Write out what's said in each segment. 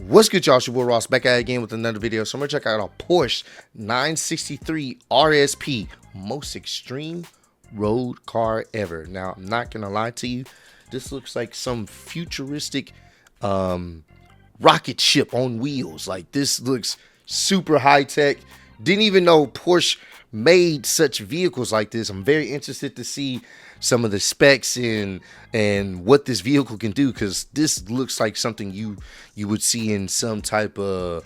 What's good, y'all? It's your boy Ross back at it again with another video. So I'm gonna check out a Porsche 963 RSP, most extreme road car ever. Now, I'm not gonna lie to you, this looks like some futuristic rocket ship on wheels. Like, this looks super high tech. Didn't even know Porsche made such vehicles like this. I'm very interested to see some of the specs and what this vehicle can do, because this looks like something you would see in some type of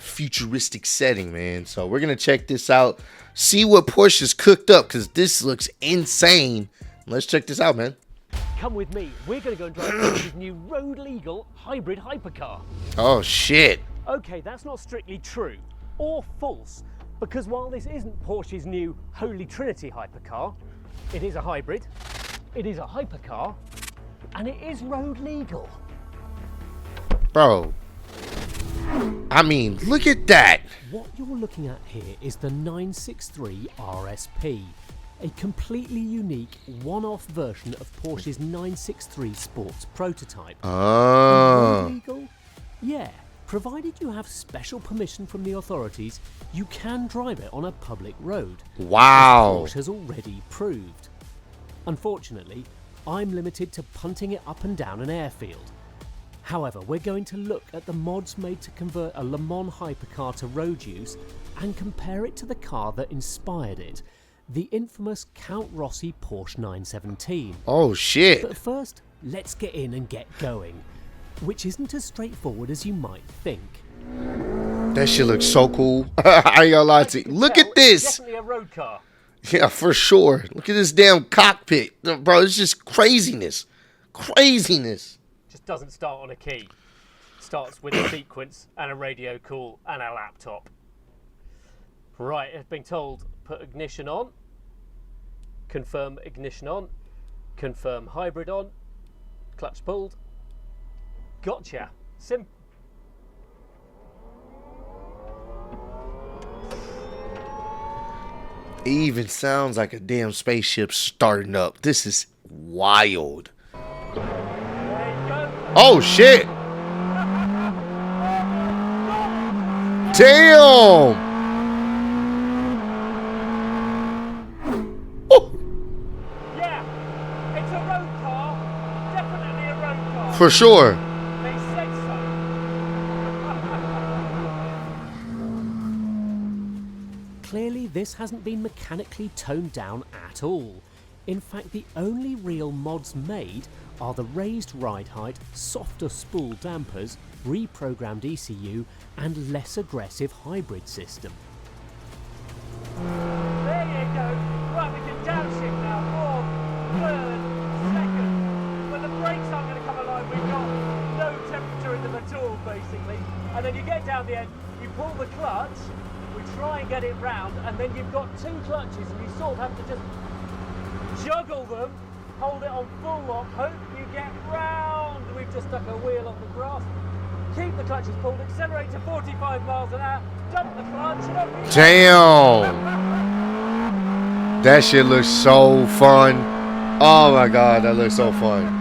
futuristic setting, man. So we're gonna check this out, see what Porsche is cooked up, because this looks insane. Let's check this out, man. Come with me. We're going to go and drive Porsche's new road-legal hybrid hypercar. Oh, shit. Okay, that's not strictly true or false, because while this isn't Porsche's new Holy Trinity hypercar, it is a hybrid, it is a hypercar, and it is road-legal. Bro, I mean, look at that. What you're looking at here is the 963 RSP. A completely unique one-off version of Porsche's 963 Sports prototype. Oh. Legal? Yeah, provided you have special permission from the authorities, you can drive it on a public road. Wow. As Porsche has already proved. Unfortunately, I'm limited to punting it up and down an airfield. However, we're going to look at the mods made to convert a Le Mans hypercar to road use and compare it to the car that inspired it, the infamous Count Rossi Porsche 917. Oh, shit. But first, let's get in and get going, which isn't as straightforward as you might think. That shit looks so cool. I ain't gonna lie to you. Look at this. Definitely a road car. Yeah, for sure. Look at this damn cockpit. Bro, it's just craziness. Craziness. Just doesn't start on a key. Starts with a sequence and a radio call and a laptop. Right, it's been told, put ignition on, confirm ignition on, confirm hybrid on, clutch pulled. Gotcha. Simple. It even sounds like a damn spaceship starting up. This is wild. Oh, shit. Damn. For sure. They said so. Clearly, this hasn't been mechanically toned down at all. In fact, the only real mods made are the raised ride height, softer spool dampers, reprogrammed ECU, and less aggressive hybrid system. There you go. Right, we can downshift now. Fourth, third, second. When the brakes aren't going to come alive, we've got no temperature in them at all, basically. And then you get down the end, you pull the clutch, we try and get it round, and then you've got two clutches, and you sort of have to just juggle them, hold it on full lock, hope you get round. We've just stuck a wheel on the grass. Keep the clutches pulled, accelerate to 45 miles an hour, dump the clutch, and up you go. Damn. That shit looks so fun. Oh my god, that looks so fun.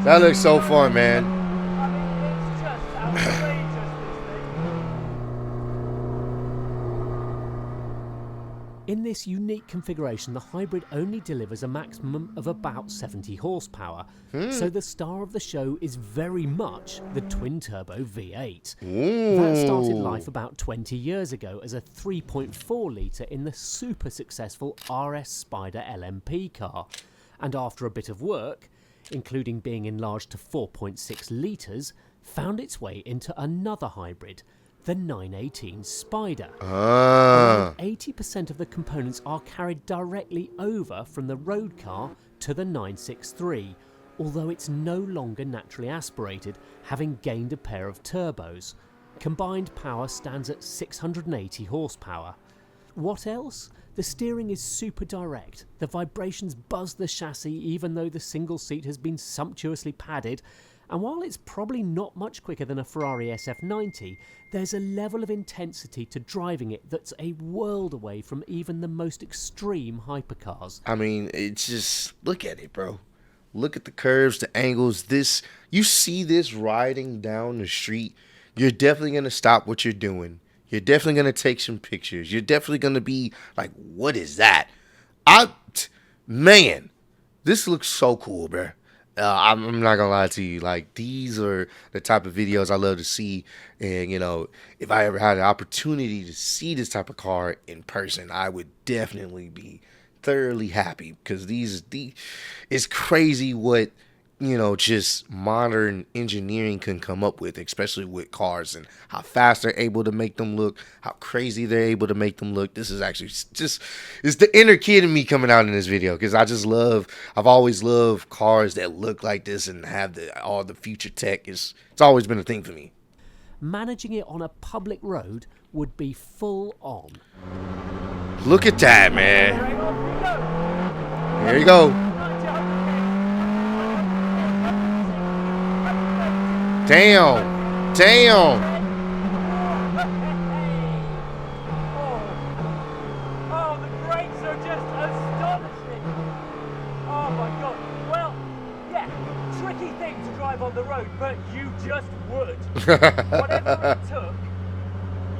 That looks so fun, man. I mean, it's just outrageous, this thing. In this unique configuration, the hybrid only delivers a maximum of about 70 horsepower, so the star of the show is very much the twin-turbo V8. That started life about 20 years ago as a 3.4 litre in the super successful RS Spider LMP car, and after a bit of work, including being enlarged to 4.6 litres, found its way into another hybrid, the 918 Spider. 80% of the components are carried directly over from the road car to the 963, although it's no longer naturally aspirated, having gained a pair of turbos. Combined power stands at 680 horsepower. What else? The steering is super direct, the vibrations buzz the chassis even though the single seat has been sumptuously padded, and while it's probably not much quicker than a Ferrari SF90, there's a level of intensity to driving it that's a world away from even the most extreme hypercars. I mean, it's just, look at it, bro. Look at the curves, the angles. You see this riding down the street, you're definitely going to stop what you're doing. You're definitely going to take some pictures. You're definitely going to be like, what is that? Man, this looks so cool, bro. I'm not gonna lie to you. Like, these are the type of videos I love to see. And, if I ever had an opportunity to see this type of car in person, I would definitely be thoroughly happy, because it's crazy what, just modern engineering can come up with, especially with cars, and how fast they're able to make them look, how crazy they're able to make them look. This is actually it's the inner kid in me coming out in this video, because I've always loved cars that look like this and have all the future tech. It's always been a thing for me. Managing it on a public road would be full on. Look at that, man. Here you go. Damn. Oh, the brakes are just astonishing. Oh my God. Well, yeah, tricky thing to drive on the road, but you just would. Whatever it took,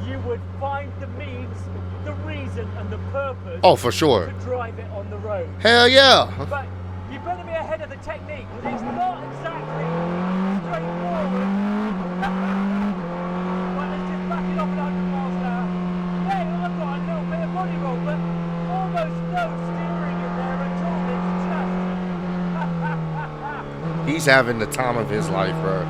you would find the means, the reason, and the purpose. Oh, for sure. To drive it on the road. Hell yeah. But you better be ahead of the technique, because it's not exactly straightforward. Well, let's just back it off at 100 miles an hour. Yeah, I've got a little bit of body roll, but almost no steering in there at all. It's just... He's having the time of his life, bro.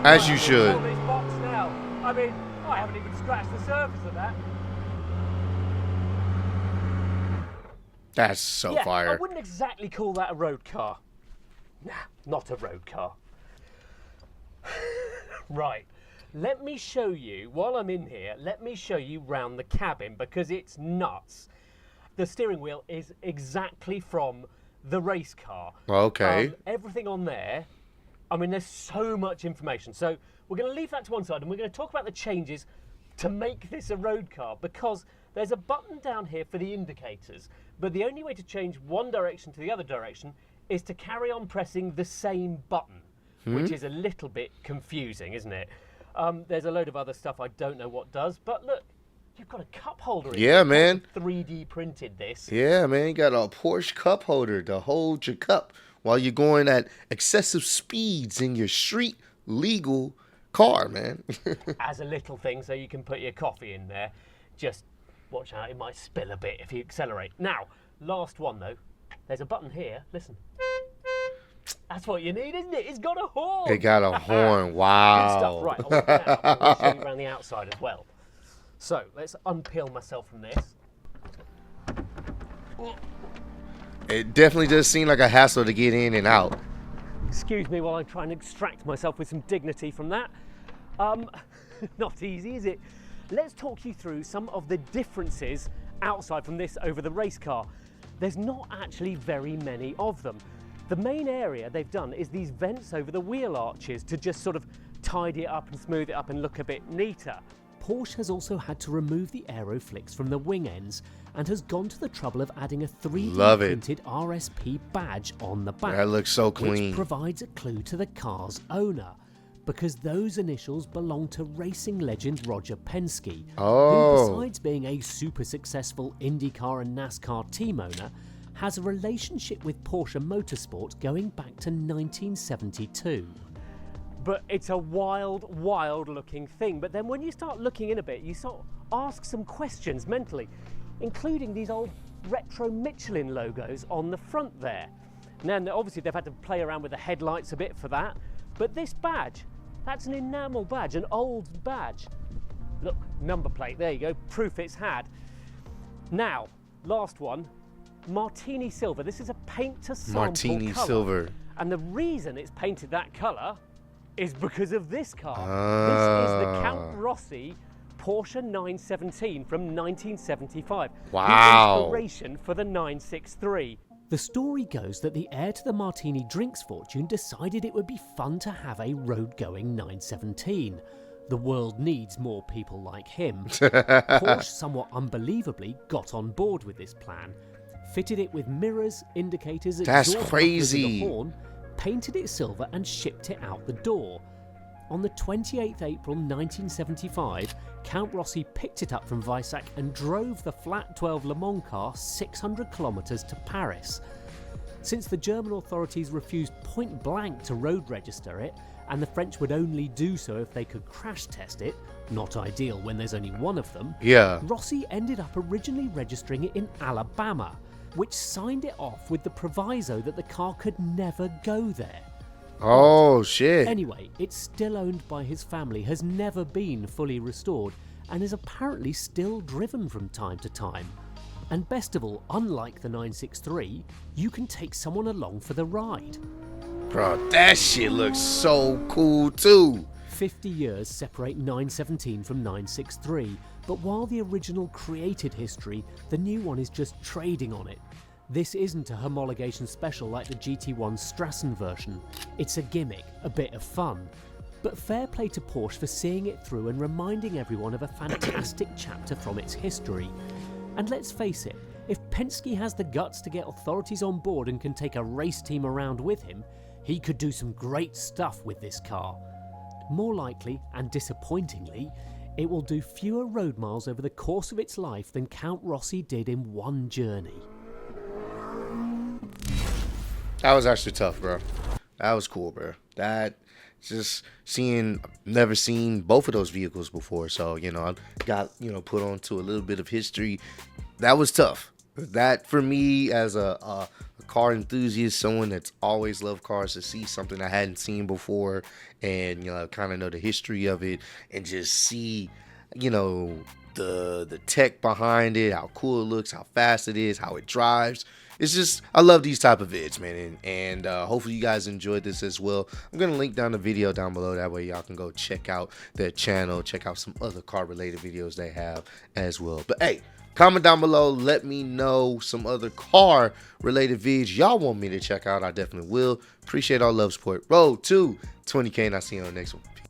As you should. This box now. I mean, I haven't even scratched the surface of that. That's so fire. I wouldn't exactly call that a road car. Nah, not a road car. Right, let me show you, while I'm in here, let me show you round the cabin, because it's nuts. The steering wheel is exactly from the race car. Okay. Everything on there, I mean, there's so much information. So we're going to leave that to one side, and we're going to talk about the changes to make this a road car, because there's a button down here for the indicators, but the only way to change one direction to the other direction is to carry on pressing the same button, which is a little bit confusing, isn't it? There's a load of other stuff I don't know what does, but look, you've got a cup holder in Yeah, here. man. 3D printed this. Yeah, man. You got a Porsche cup holder to hold your cup while you're going at excessive speeds in your street legal car, man. As a little thing, so you can put your coffee in there. Just watch out, it might spill a bit if you accelerate. Now, last one though. There's a button here. Listen. That's what you need, isn't it? It's got a horn. It got a horn. Wow. Good stuff. Right, I want to show you around the outside as well. So let's unpeel myself from this. It definitely does seem like a hassle to get in and out. Excuse me while I try and extract myself with some dignity from that. Not easy, is it? Let's talk you through some of the differences outside from this over the race car. There's not actually very many of them. The main area they've done is these vents over the wheel arches to just sort of tidy it up and smooth it up and look a bit neater. Porsche has also had to remove the aeroflicks from the wing ends and has gone to the trouble of adding a 3D printed RSP badge on the back. That looks so clean. Which provides a clue to the car's owner, because those initials belong to racing legend Roger Penske, who, besides being a super successful IndyCar and NASCAR team owner, has a relationship with Porsche Motorsport going back to 1972. But it's a wild, wild looking thing. But then when you start looking in a bit, you sort of ask some questions mentally, including these old retro Michelin logos on the front there. Now, obviously they've had to play around with the headlights a bit for that, but this badge, that's an enamel badge, an old badge. Look, number plate, there you go, proof it's had. Now, last one, Martini Silver. This is a paint to sample Martini colour. Silver. And the reason it's painted that colour is because of this car. This is the Count Rossi Porsche 917 from 1975. Wow. The inspiration for the 963. The story goes that the heir to the Martini drinks fortune decided it would be fun to have a road-going 917. The world needs more people like him. Porsche, somewhat unbelievably, got on board with this plan. fitted it with mirrors, indicators, That's exhaust mufflers and crazy. a horn, painted it silver and shipped it out the door. On the 28th April 1975, Count Rossi picked it up from Weissach and drove the flat 12 Le Mans car 600 kilometres to Paris. Since the German authorities refused point blank to road register it, and the French would only do so if they could crash test it, not ideal when there's only one of them, Yeah. Rossi ended up originally registering it in Alabama, which signed it off with the proviso that the car could never go there. Oh, shit. Anyway, it's still owned by his family, has never been fully restored, and is apparently still driven from time to time. And best of all, unlike the 963, you can take someone along for the ride. Bro, that shit looks so cool too. 50 years separate 917 from 963, but while the original created history, the new one is just trading on it. This isn't a homologation special like the GT1 Strassen version. It's a gimmick, a bit of fun. But fair play to Porsche for seeing it through and reminding everyone of a fantastic chapter from its history. And let's face it, if Penske has the guts to get authorities on board and can take a race team around with him, he could do some great stuff with this car. More likely, and disappointingly, it will do fewer road miles over the course of its life than Count Rossi did in one journey. That was actually tough, bro. That was cool, bro. That just never seen both of those vehicles before. So, I got, put onto a little bit of history. That was tough. That for me as a car enthusiast, someone that's always loved cars, to see something I hadn't seen before and, kind of know the history of it and just see, the tech behind it, how cool it looks, how fast it is, how it drives. It's just, I love these type of vids, man, and hopefully you guys enjoyed this as well. I'm gonna link down the video down below, that way y'all can go check out their channel, check out some other car related videos they have as well. But hey, comment down below, let me know some other car related vids y'all want me to check out. I definitely will. Appreciate all love, support. Road to 20K, and I'll see you on the next one. Peace.